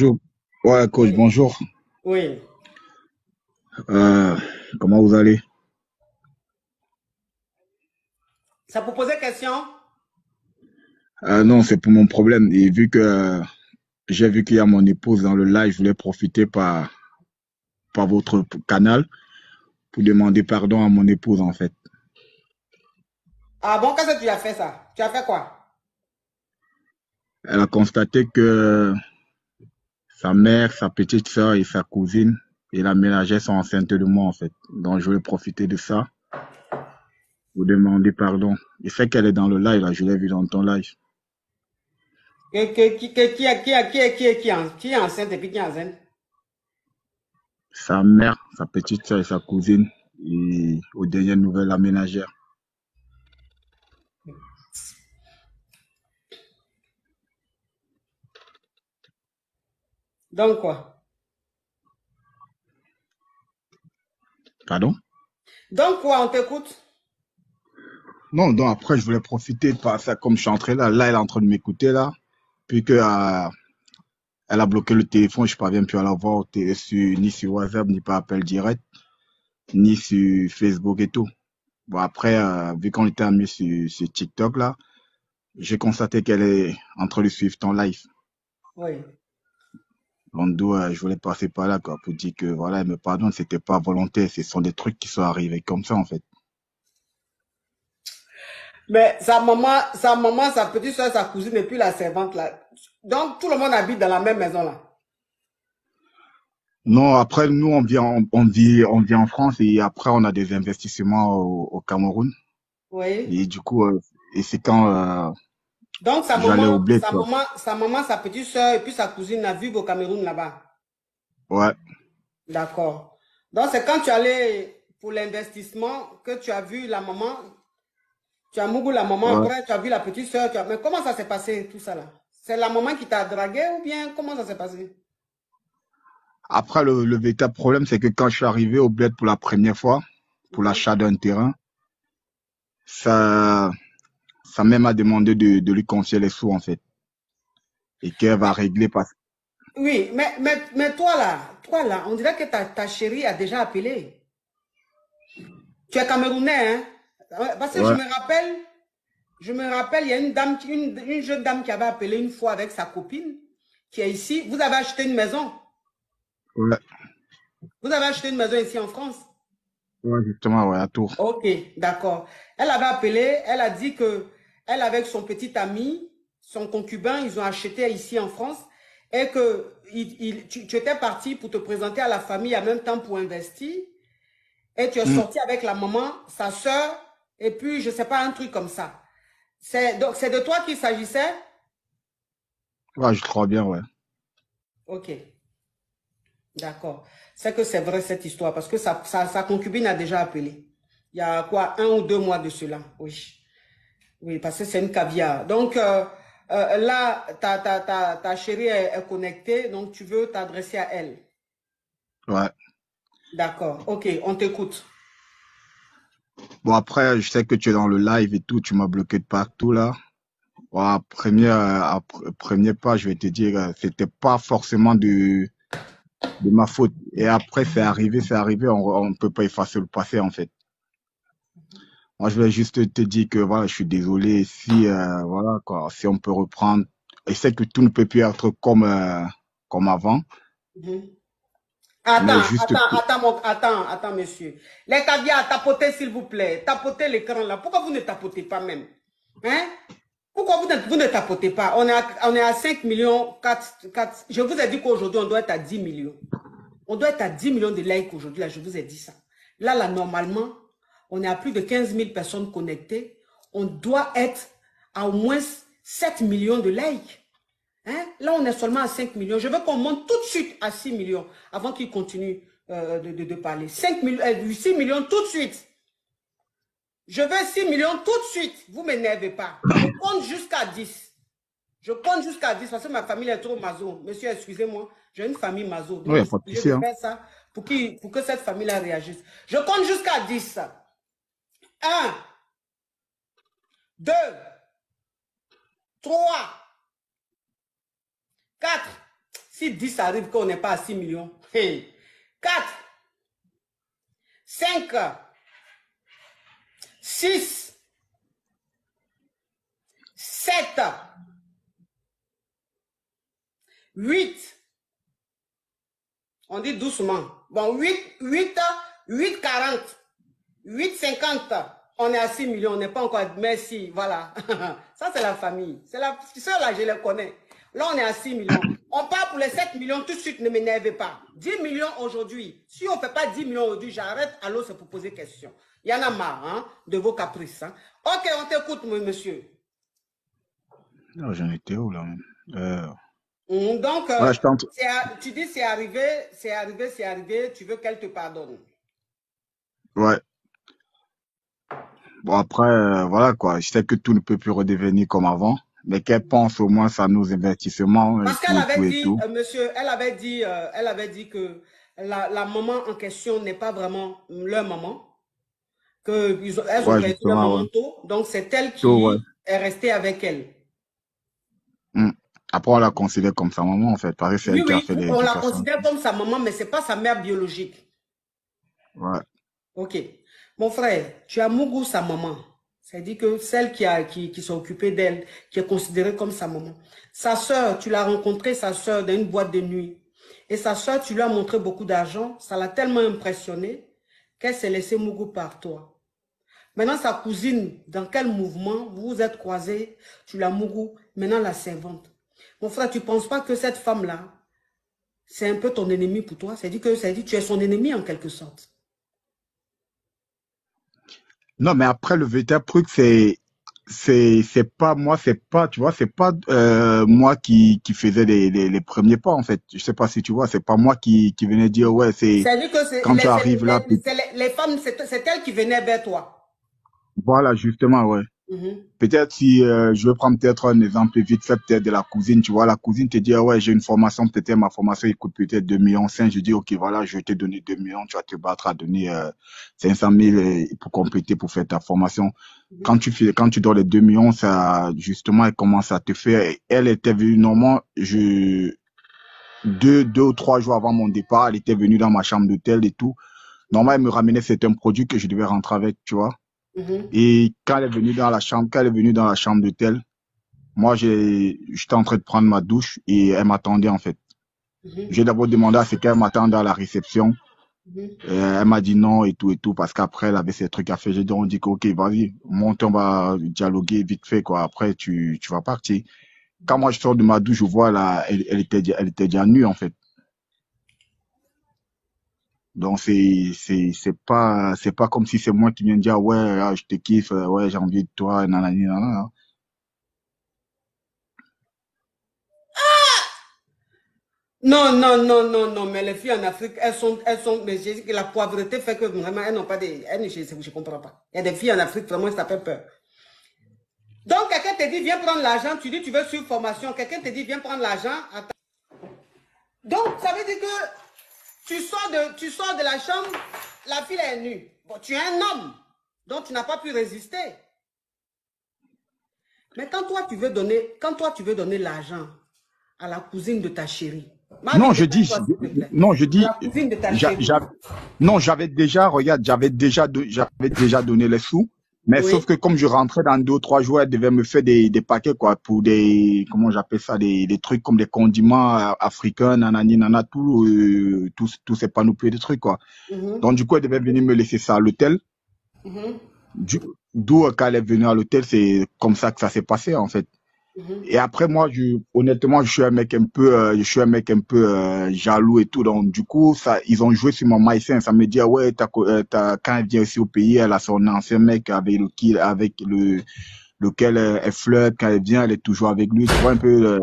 Bonjour. Ouais, coach, Oui, bonjour. oui. Euh, Comment vous allez? Ça pour poser question? Non, c'est pour mon problème. Et vu que j'ai vu qu'il y a mon épouse dans le live, je voulais profiter par votre canal pour demander pardon à mon épouse, en fait. Ah bon, qu'est-ce que tu as fait ça? Tu as fait quoi? Elle a constaté que sa mère, sa petite sœur et sa cousine et la ménagère sont enceintes de moi, en fait. Donc, je voulais profiter de ça pour demander pardon. Je sais qu'elle est dans le live, là. Je l'ai vu dans ton live. Qui est enceinte et puis qui est enceinte? Sa mère, sa petite sœur et sa cousine et aux dernières nouvelles, la ménagère. Donc quoi? Pardon? Donc quoi, on t'écoute? Non, donc après, je voulais profiter de ça comme je suis entré là. Là, elle est en train de m'écouter là. Puis que, elle a bloqué le téléphone, je parviens plus à la voir ni sur WhatsApp, ni par appel direct, ni sur Facebook et tout. Bon, après, vu qu'on était amis sur TikTok là, j'ai constaté qu'elle est en train de suivre ton live. Oui. Donc, d'où je voulais passer par là quoi, pour dire que voilà, elle me pardonne, c'était pas volontaire, ce sont des trucs qui sont arrivés comme ça en fait. Mais sa maman, sa petite soeur, sa cousine et puis la servante là. Donc tout le monde habite dans la même maison là. Non, après, nous, on vit en France et après, on a des investissements au Cameroun. Oui. Et du coup, et c'est quand Donc j'allais au bled, quoi. sa petite soeur et puis sa cousine a vivent au Cameroun là-bas. Ouais, D'accord. Donc c'est quand tu allais pour l'investissement que tu as vu la maman. Tu as Mougou, la maman, ouais. après tu as vu la petite soeur. Mais comment ça s'est passé tout ça là? C'est la maman qui t'a dragué ou bien comment ça s'est passé? Après, le véritable problème, c'est que quand je suis arrivé au bled pour la première fois, pour Mhm. l'achat d'un terrain, ça, ça même a demandé de lui confier les sous, en fait. Et qu'elle va Mais, régler parce oui, mais toi là, on dirait que ta chérie a déjà appelé. Tu es Camerounais, hein? Ouais, parce que ouais, je me rappelle, il y a une dame, une jeune dame qui avait appelé une fois avec sa copine qui est ici. Vous avez acheté une maison. ouais, Vous avez acheté une maison ici en France. ouais, justement, ouais, à Tours. Ok, d'accord. Elle avait appelé, elle a dit que elle avec son petit ami, son concubin, ils ont acheté ici en France et que tu étais parti pour te présenter à la famille en même temps pour investir et tu es Hmm. sorti avec la maman, sa soeur et puis je sais pas un truc comme ça. Donc c'est de toi qu'il s'agissait? Ouais, je crois bien, ouais. Ok, d'accord. C'est que c'est vrai cette histoire parce que sa concubine a déjà appelé. Il y a quoi, 1 ou 2 mois de cela, oui. Oui, parce que c'est une caviar. Donc là, ta chérie est connectée, donc tu veux t'adresser à elle. Ouais. D'accord, ok, on t'écoute. Bon, après, je sais que tu es dans le live et tout, tu m'as bloqué de partout, là. Ouais, premier pas, je vais te dire, c'était pas forcément de ma faute. Et après, c'est arrivé, on peut pas effacer le passé, en fait. Moi, je vais juste te dire que, voilà, je suis désolé si, voilà, quoi, si on peut reprendre. Et c'est que tout ne peut plus être comme avant, Mhm. mais juste, Attends, monsieur. Les caviars, tapotez s'il vous plaît. Tapotez l'écran là. Pourquoi vous ne tapotez pas même? Hein? Pourquoi vous ne tapotez pas? On est à 5 millions, 4. Je vous ai dit qu'aujourd'hui, on doit être à 10 millions. On doit être à 10 millions de likes aujourd'hui, là, je vous ai dit ça. Là, normalement, on est à plus de 15 000 personnes connectées. On doit être à au moins 7 millions de likes. Hein? Là, on est seulement à 5 millions. Je veux qu'on monte tout de suite à 6 millions avant qu'il continue de parler. 6 millions tout de suite. Je veux 6 millions tout de suite. Vous ne m'énervez pas. Je compte jusqu'à 10. Je compte jusqu'à 10 parce que ma famille est trop maso. Monsieur, excusez-moi, j'ai une famille maso. ouais, Donc, y je a suis pas de obligé souci, de hein. faire ça pour que cette famille-là réagisse. Je compte jusqu'à 10. Un, 2, 3, 4, Si 10 arrive qu'on n'est pas à 6 millions. Hey. 4, 5, 6, 7, 8. On dit doucement. Bon, 8, 40, 8, 50. On est à 6 millions, on n'est pas encore... Merci, voilà. Ça, c'est la famille. C'est là, je les connais. Là, on est à 6 millions. On part pour les 7 millions tout de suite, ne m'énervez pas. 10 millions aujourd'hui. Si on ne fait pas 10 millions aujourd'hui, j'arrête. Allô, c'est pour poser question. Il y en a marre, hein, de vos caprices. Hein. Ok, on t'écoute, monsieur. Non, j'en étais où, là? Donc, ouais, tu dis c'est arrivé, tu veux qu'elle te pardonne. Ouais. Bon, après, voilà, quoi. Je sais que tout ne peut plus redevenir comme avant. Mais qu'elle pense au moins à nos investissements. Parce qu'elle avait dit, monsieur, elle avait dit que la maman en question n'est pas vraiment leur maman. Elles ont perdu leur maman tôt. Donc, c'est elle qui est restée avec elle. Après, on la considère comme sa maman, en fait. Pareil, c'est elle qui a fait les on la considère comme sa maman, mais ce n'est pas sa mère biologique. Ouais. Ok. Mon frère, tu as Mougou, sa maman. C'est-à-dire que celle qui s'est occupée d'elle, qui est considérée comme sa maman. Sa sœur, tu l'as rencontrée, sa sœur, dans une boîte de nuit. Et sa sœur, tu lui as montré beaucoup d'argent. Ça l'a tellement impressionnée qu'elle s'est laissée Mougou par toi. Maintenant, sa cousine, dans quel mouvement vous vous êtes croisés, tu l'as Mougou, maintenant la servante. Mon frère, tu ne penses pas que cette femme-là, c'est un peu ton ennemi pour toi? C'est-à-dire que tu es son ennemi en quelque sorte. Non, mais après, le véritable truc, c'est pas moi, tu vois, c'est pas moi qui faisais les premiers pas, en fait. Je sais pas si tu vois, c'est pas moi qui venais dire, ouais, c'est quand tu arrives là. Les femmes, c'est elles qui venaient vers toi. Voilà, justement, ouais. Peut-être si je veux prendre peut-être un exemple vite fait, peut-être de la cousine, tu vois, la cousine te dit, ouais, j'ai une formation, peut-être ma formation, il coûte peut-être 2,5 millions. Je dis, ok, voilà, je vais te donner 2 millions, tu vas te battre à donner 500 000 pour compléter, pour faire ta formation. Quand tu donnes les 2 millions, ça, justement, elle commence à te faire. Elle était venue, normalement, deux ou 3 jours avant mon départ, elle était venue dans ma chambre d'hôtel et tout. Normalement, elle me ramenait certains produits que je devais rentrer avec, tu vois. Et quand elle est venue dans la chambre d'hôtel, moi, j'étais en train de prendre ma douche et elle m'attendait, en fait. J'ai d'abord demandé à ce qu'elle m'attende à la réception. Elle m'a dit non et tout, parce qu'après, elle avait ses trucs à faire. J'ai dit, on dit que, ok, vas-y, monte, on va dialoguer vite fait, quoi. Après, tu vas partir. Quand moi, je sors de ma douche, je vois là, elle était déjà nue, en fait. Donc, c'est pas comme si c'est moi qui viens de dire, ouais, ah, je te kiffe, ouais, j'ai envie de toi, nanani, nanana. Non, mais les filles en Afrique, mais j'ai dit que la pauvreté fait que vraiment, elles n'ont pas je comprends pas. Il y a des filles en Afrique, vraiment, ça fait peur. Donc, quelqu'un te dit, viens prendre l'argent, tu dis, tu veux suivre formation, quelqu'un te dit, viens prendre l'argent. Donc, ça veut dire que tu sors de la chambre, la fille est nue. Bon, tu es un homme, donc tu n'as pas pu résister. Mais quand toi, tu veux donner l'argent à la cousine de ta chérie. Non, je dis, non, j'avais déjà donné les sous. Mais sauf que comme je rentrais dans 2 ou 3 jours, elle devait me faire des paquets, quoi, pour comment j'appelle ça, des trucs comme des condiments africains, nanani, nana, tous ces panoplies de trucs, quoi. Donc, du coup, elle devait venir me laisser ça à l'hôtel. D'où, quand elle est venue à l'hôtel, c'est comme ça que ça s'est passé, en fait. Et après, moi, honnêtement, je suis un mec un peu jaloux et tout. Donc, du coup, ils ont joué sur mon maïsien. Ça me dit, ouais, quand elle vient ici au pays, elle a son ancien mec avec lequel elle flirte. Quand elle vient, elle est toujours avec lui. Tu vois un peu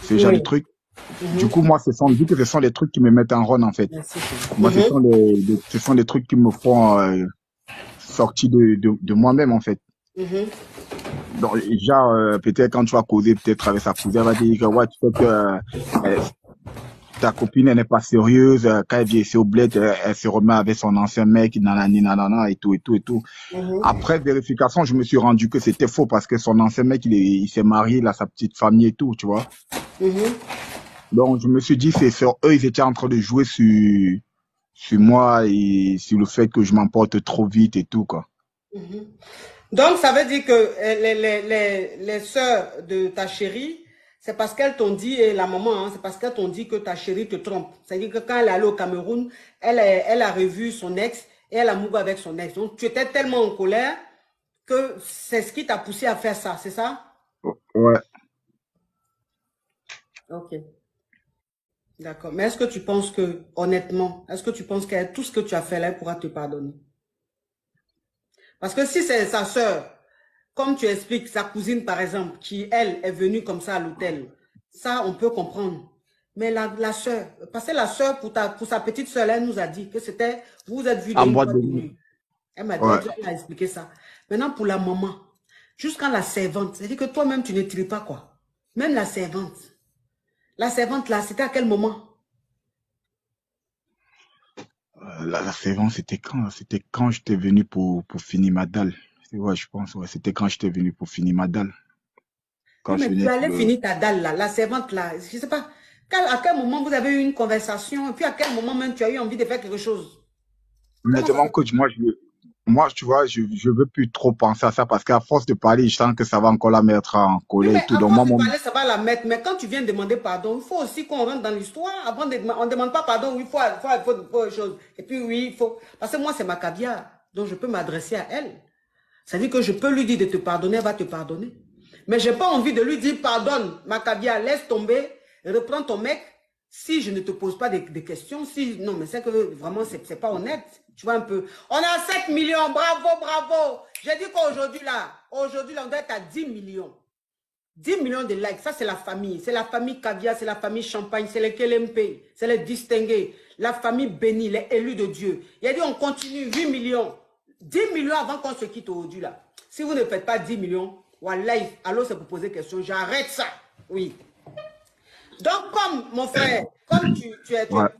ce genre de trucs. Du coup, moi, ce sont les trucs qui me mettent en rôle, en fait. Moi, ce sont les trucs qui me font sortir de moi-même, en fait. Donc, genre, peut-être quand tu vas causer, peut-être avec sa cousine, elle va dire que ouais, tu sais que ta copine, elle n'est pas sérieuse. Quand elle vient ici au bled, elle se remet avec son ancien mec, nanani, nanana, et tout. Après vérification, je me suis rendu que c'était faux parce que son ancien mec, il s'est marié, il a sa petite famille et tout, tu vois. Donc, je me suis dit, c'est sur eux, ils étaient en train de jouer sur moi et sur le fait que je m'emporte trop vite et tout, quoi. Mhm. Donc, ça veut dire que les sœurs de ta chérie, c'est parce qu'elles t'ont dit, et la maman, hein, c'est parce qu'elles t'ont dit que ta chérie te trompe. C'est-à-dire que quand elle est allée au Cameroun, elle a revu son ex et elle a mouru avec son ex. Donc, tu étais tellement en colère que c'est ce qui t'a poussé à faire ça, c'est ça? Ouais. Ok, d'accord. Mais est-ce que tu penses que, honnêtement, est-ce que tu penses que tout ce que tu as fait là, elle pourra te pardonner? Parce que si c'est sa sœur, comme tu expliques, sa cousine par exemple, qui elle est venue comme ça à l'hôtel, ça on peut comprendre. Mais la sœur, parce que la sœur pour sa petite sœur, elle nous a dit que c'était, vous vous êtes vus dans En une boîte boîte de de nuit. nuit. Elle m'a dit, Ouais. elle a expliqué ça. Maintenant pour la maman, jusqu'à la servante, c'est-à-dire que toi-même tu ne tries pas quoi. Même la servante. La servante là, c'était à quel moment? La saison, c'était quand? C'était quand j'étais venu pour finir ma dalle. Ouais, je pense, ouais. C'était quand j'étais venu pour finir ma dalle. Oui, Quand je mais tu venais pour allais le... finir ta dalle là, la servante là. Je ne sais pas. À quel moment vous avez eu une conversation, et puis à quel moment même tu as eu envie de faire quelque chose? Comment ça Honnêtement, se coach, moi, tu vois, je veux plus trop penser à ça parce qu'à force de parler, je sens que ça va encore la mettre en Oui, colère et mais tout. à Donc, force moi, de mon, parler, ça va la mettre. Mais quand tu viens demander pardon, il faut aussi qu'on rentre dans l'histoire. On ne demande pas pardon, oui, faut une chose. Et puis, oui, il faut. Parce que moi, c'est ma caviar. Donc, je peux m'adresser à elle. Ça veut dire que je peux lui dire de te pardonner, elle va te pardonner. Mais je n'ai pas envie de lui dire pardonne, ma caviar, laisse tomber, reprends ton mec. Si je ne te pose pas des questions, si. Non, mais c'est que vraiment, c'est pas honnête. Tu vois un peu. On a 7 millions, bravo, bravo. J'ai dit aujourd'hui, là, on doit être à 10 millions. 10 millions de likes, ça c'est la famille. C'est la famille caviar, c'est la famille champagne, c'est les KLMP, c'est les distingués, la famille bénie, les élus de Dieu. Il a dit on continue, 8 millions. 10 millions avant qu'on se quitte aujourd'hui là. Si vous ne faites pas 10 millions, wallahi, alors c'est pour poser question, j'arrête ça. Oui. Donc comme mon frère, comme ouais. tu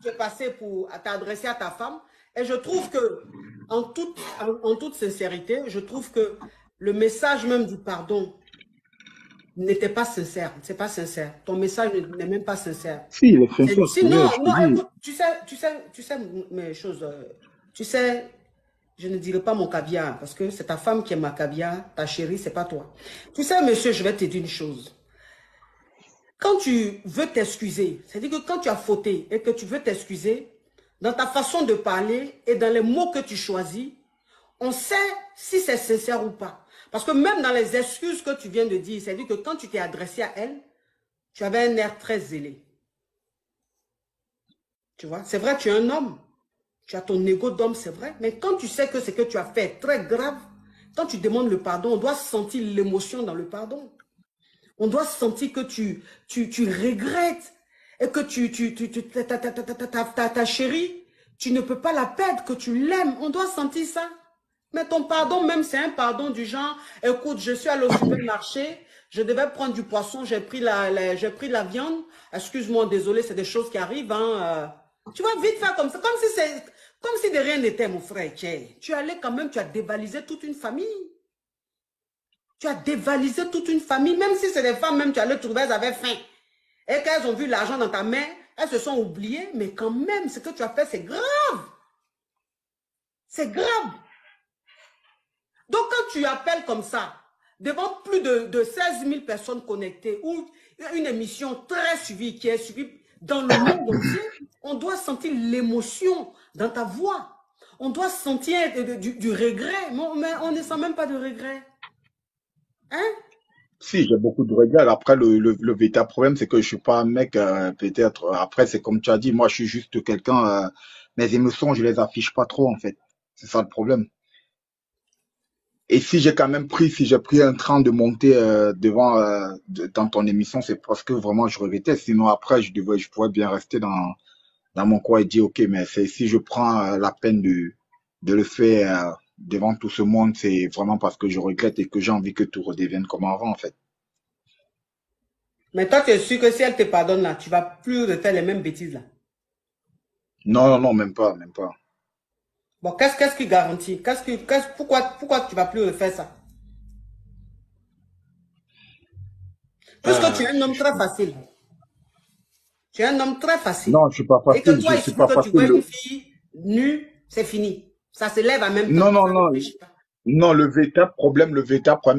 es passé pour t'adresser à ta femme, et je trouve que en toute sincérité, je trouve que le message même du pardon n'était pas sincère. C'est pas sincère. Ton message n'est même pas sincère. Si, il est sincère, Sinon, je te non, dis. écoute, tu sais mes choses. Tu sais, je ne dirai pas mon caviar parce que c'est ta femme qui est ma caviar, ta chérie, c'est pas toi. Tu sais, monsieur, je vais te dire une chose. Quand tu veux t'excuser, c'est-à-dire que quand tu as fauté et que tu veux t'excuser, dans ta façon de parler et dans les mots que tu choisis, on sait si c'est sincère ou pas. Parce que même dans les excuses que tu viens de dire, c'est-à-dire que quand tu t'es adressé à elle, tu avais un air très zélé. Tu vois, c'est vrai, tu es un homme. Tu as ton ego d'homme, c'est vrai. Mais quand tu sais que ce que tu as fait est très grave, quand tu demandes le pardon, on doit sentir l'émotion dans le pardon. On doit sentir que tu regrettes et que ta chérie, tu ne peux pas la perdre, que tu l'aimes. On doit sentir ça. Mais ton pardon, même, c'est un pardon du genre, écoute, je suis allé au supermarché, je devais prendre du poisson, j'ai pris la viande. Excuse-moi, désolé, c'est des choses qui arrivent. Hein. Tu vas vite faire comme ça, comme si de rien n'était, mon frère. Tu allais quand même, tu as dévalisé toute une famille. Tu as dévalisé toute une famille, même si c'est des femmes, même tu allais trouver, elles avaient faim. Et qu'elles ont vu l'argent dans ta main, elles se sont oubliées, mais quand même, ce que tu as fait, c'est grave. C'est grave. Donc, quand tu appelles comme ça, devant plus de 16 000 personnes connectées, ou une émission très suivie, qui est suivie dans le monde entier, on doit sentir l'émotion dans ta voix. On doit sentir du regret, mais on ne sent même pas de regret. Hein? Si, j'ai beaucoup de regrets. Après, le véritable problème, c'est que je suis pas un mec, peut-être. Après, c'est comme tu as dit, moi, je suis juste quelqu'un, mes émotions, je les affiche pas trop, en fait. C'est ça le problème. Et si j'ai pris un train de monter devant dans ton émission, c'est parce que vraiment je regrettais. Sinon après, je pourrais bien rester dans mon coin et dire ok, mais si je prends la peine de le faire devant tout ce monde, c'est vraiment parce que je regrette et que j'ai envie que tout redevienne comme avant en fait. Mais toi, tu es sûr que si elle te pardonne là, tu ne vas plus refaire les mêmes bêtises là. Non, non, non, même pas, même pas. Bon, qu'est-ce qui garantit? Pourquoi tu ne vas plus refaire ça? Puisque tu es un homme Je très facile. Tu es un homme très facile. Non, je suis pas Et que facile, toi, je il suis suffit pas que tu vois une facile. fille nue, c'est fini. Ça se lève en même temps. Non, non, Ça ne non. réfléchit pas. Non, le véritable problème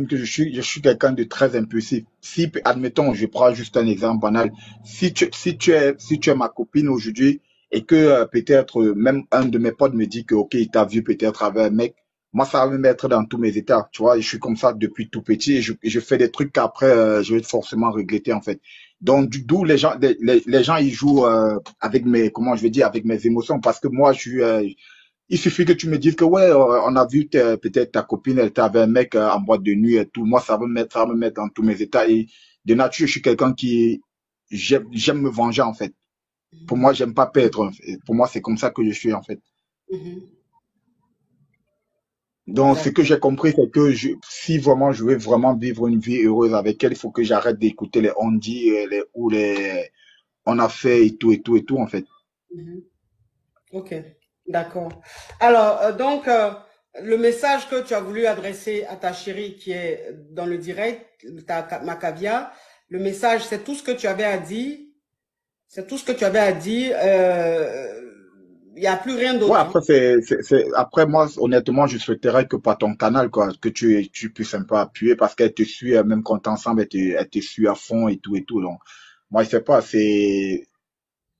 que je suis quelqu'un de très impulsif. Si, admettons, je prends juste un exemple banal. Si tu es ma copine aujourd'hui et que peut-être même un de mes potes me dit que, ok, il t'a vu peut-être avec un mec, moi, ça va me mettre dans tous mes états. Tu vois, je suis comme ça depuis tout petit et je fais des trucs qu'après, je vais forcément regretter, en fait. Donc, d'où les gens, ils jouent avec mes, comment je vais dire, avec mes émotions parce que moi, je suis, il suffit que tu me dises que ouais, on a vu peut-être ta copine, elle t'avait un mec en boîte de nuit et tout. Moi, ça va me mettre dans tous mes états. Et de nature, je suis quelqu'un qui j'aime me venger en fait. Pour moi, j'aime pas perdre. Pour moi, c'est comme ça que je suis en fait. Mhm. Donc, ce que D'accord. j'ai compris, c'est que si vraiment je veux vraiment vivre une vie heureuse avec elle, il faut que j'arrête d'écouter les on dit, ou les on a fait et tout et tout et tout en fait. Mhm. Ok, d'accord. Alors, le message que tu as voulu adresser à ta chérie qui est dans le direct, ma cavia, le message, c'est tout ce que tu avais à dire. C'est tout ce que tu avais à dire. Il n'y a plus rien Ouais, d'autre, hein. après, après, moi, honnêtement, je souhaiterais que par ton canal, quoi, que tu puisses un peu appuyer parce qu'elle te suit, même quand t'es ensemble, elle te suit à fond et tout et tout. Donc, moi, je sais pas, c'est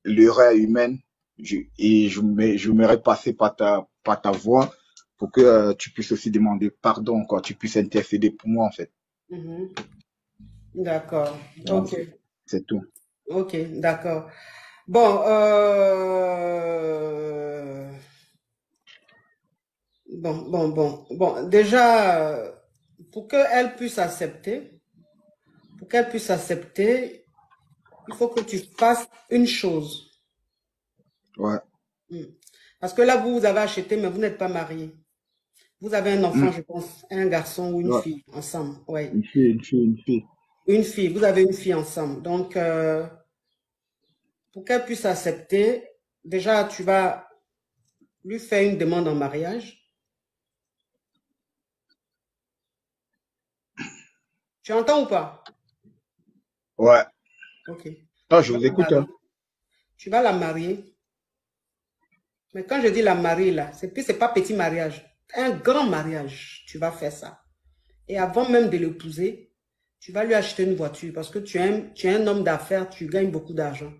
l'erreur humaine. Je m'aimerais passer par ta voix pour que tu puisses aussi demander pardon, quoi, tu puisses intercéder pour moi, en fait. Mhm. D'accord. Donc, Ok. c'est tout. Ok, d'accord. Bon, bon. Déjà, pour qu'elle puisse accepter, pour qu'elle puisse accepter, il faut que tu fasses une chose. Ouais. Hmm. Parce que là, vous avez acheté, mais vous n'êtes pas marié. Vous avez un enfant, Mm. je pense, un garçon ou une Ouais. fille ensemble. Ouais. Une fille, une fille, une fille. Une fille, vous avez une fille ensemble. Donc, pour qu'elle puisse accepter, déjà, tu vas lui faire une demande en mariage. Tu entends ou pas? Ouais. Ok. Ah, Tu je vas vous la écoute, marier. hein. Tu vas la marier. Mais quand je dis la marier, là, c'est pas petit mariage. Un grand mariage. Tu vas faire ça. Et avant même de l'épouser, tu vas lui acheter une voiture parce que tu es un homme d'affaires, tu gagnes beaucoup d'argent.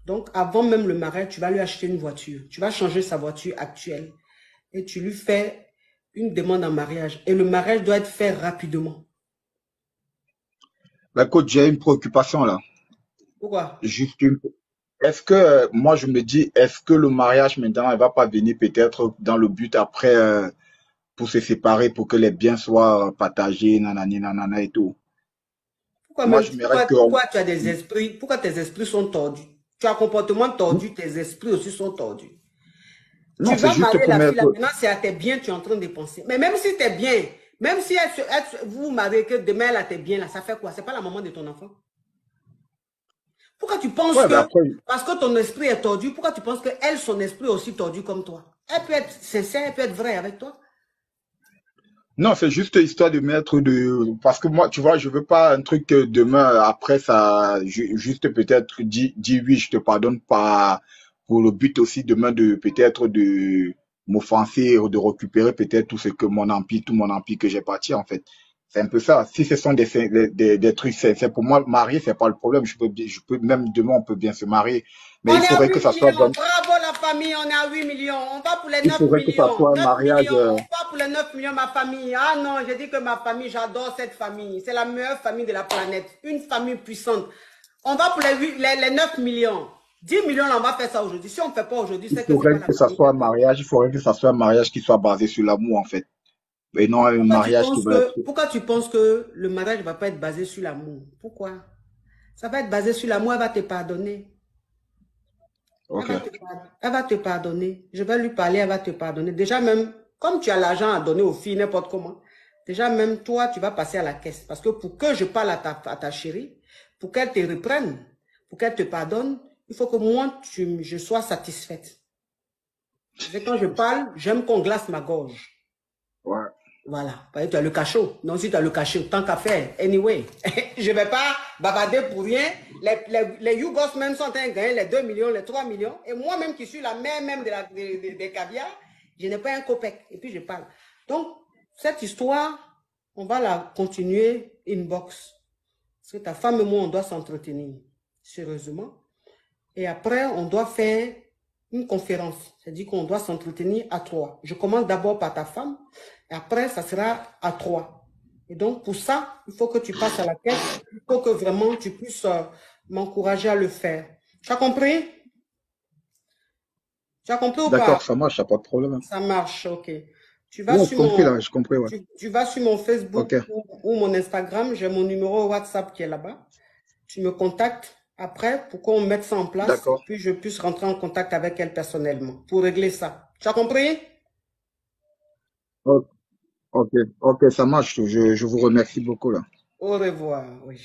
Donc, avant même le mariage, tu vas lui acheter une voiture. Tu vas changer sa voiture actuelle et tu lui fais une demande en mariage. Et le mariage doit être fait rapidement. Bah, écoute, j'ai une préoccupation là. Pourquoi? Juste une. Est-ce que, moi, je me dis, est-ce que le mariage maintenant, elle va pas venir peut-être dans le but après, pour se séparer, pour que les biens soient partagés, nanani, nanana et tout. Moi, je m'aimerais que, Pourquoi tu as des esprits, pourquoi tes esprits sont tordus? Tu as un comportement tordu, tes esprits aussi sont tordus. Tu non, c'est vas juste marier pour la fille là, mettre, maintenant c'est à tes biens, tu es en train de dépenser. Mais même si t'es bien, même si vous vous mariez que demain elle a tes biens là, ça fait quoi? C'est pas la maman de ton enfant. Pourquoi tu penses ouais, mais que, après, parce que ton esprit est tordu, pourquoi tu penses que elle, son esprit est aussi tordu comme toi? Elle peut être sincère, elle peut être vraie avec toi. non, c'est juste histoire de mettre parce que moi, tu vois, je veux pas un truc que demain, après ça, juste peut-être dis oui, je te pardonne pas, pour le but aussi demain de peut-être de m'offenser ou de récupérer peut-être tout mon empire que j'ai bâti, en fait. C'est un peu ça. Si ce sont des trucs, c'est pour moi, marier, c'est pas le problème. Je peux, même demain, on peut bien se marier. Mais On il est à faudrait que 8 ça soit millions. vraiment, Bravo la famille, on est à 8 millions. On va pour les il 9 faudrait que ça millions. soit un 9 mariage, millions. On va pour les 9 millions, ma famille. Ah non, j'ai dit que ma famille, j'adore cette famille. C'est la meilleure famille de la planète. Une famille puissante. On va pour les 9 millions. 10 millions, là, on va faire ça aujourd'hui. Si on ne fait pas aujourd'hui, il c'est que ce n'est pas faudrait la que ça famille soit que un tu as. mariage, il faudrait que ça soit un mariage qui soit basé sur l'amour, en fait. Et non un mariage qui va être. Pourquoi tu penses que le mariage ne va pas être basé sur l'amour? Pourquoi? Ça va être basé sur l'amour, elle va te pardonner. Ok. Elle va te pardonner. Je vais lui parler, elle va te pardonner. Déjà même, comme tu as l'argent à donner aux filles, n'importe comment, déjà même toi, tu vas passer à la caisse. Parce que pour que je parle à ta chérie, pour qu'elle te reprenne, pour qu'elle te pardonne, il faut que moi, je sois satisfaite. Et quand je parle, j'aime qu'on glace ma gorge. Ouais. Voilà. Tu as le cachot. Non, si tu as le cachot, tant qu'à faire. Anyway, je ne vais pas bavarder pour rien. Les Yougos même sont en train de gagner les 2 millions, les 3 millions. Et moi-même qui suis la mère même des caviars, je n'ai pas un copec. Et puis je parle. Donc, cette histoire, on va la continuer inbox. Parce que ta femme et moi, on doit s'entretenir sérieusement. Et après, on doit faire une conférence. C'est-à-dire qu'on doit s'entretenir à 3. Je commence d'abord par ta femme. Et après, ça sera à 3. Et donc, pour ça, il faut que tu passes à la caisse. Il faut que vraiment tu puisses m'encourager à le faire. Tu as compris? Tu as compris ou pas? D'accord, ça marche, y a pas de problème. Ça marche, ok. Tu vas Oui, sur j'ai compris là, j'ai compris, ouais. tu vas sur mon Facebook Ok, ou mon Instagram. J'ai mon numéro WhatsApp qui est là-bas. Tu me contactes après pour qu'on mette ça en place et d'accord. puis je puisse rentrer en contact avec elle personnellement pour régler ça. Tu as compris? Ok, ok, ok, ça marche. Je vous remercie beaucoup là. Au revoir, oui.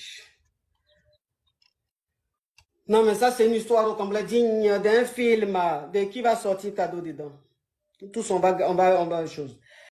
Non, mais ça, c'est une histoire au complet digne d'un film. De qui va sortir cadeau dedans? Tous on va chose.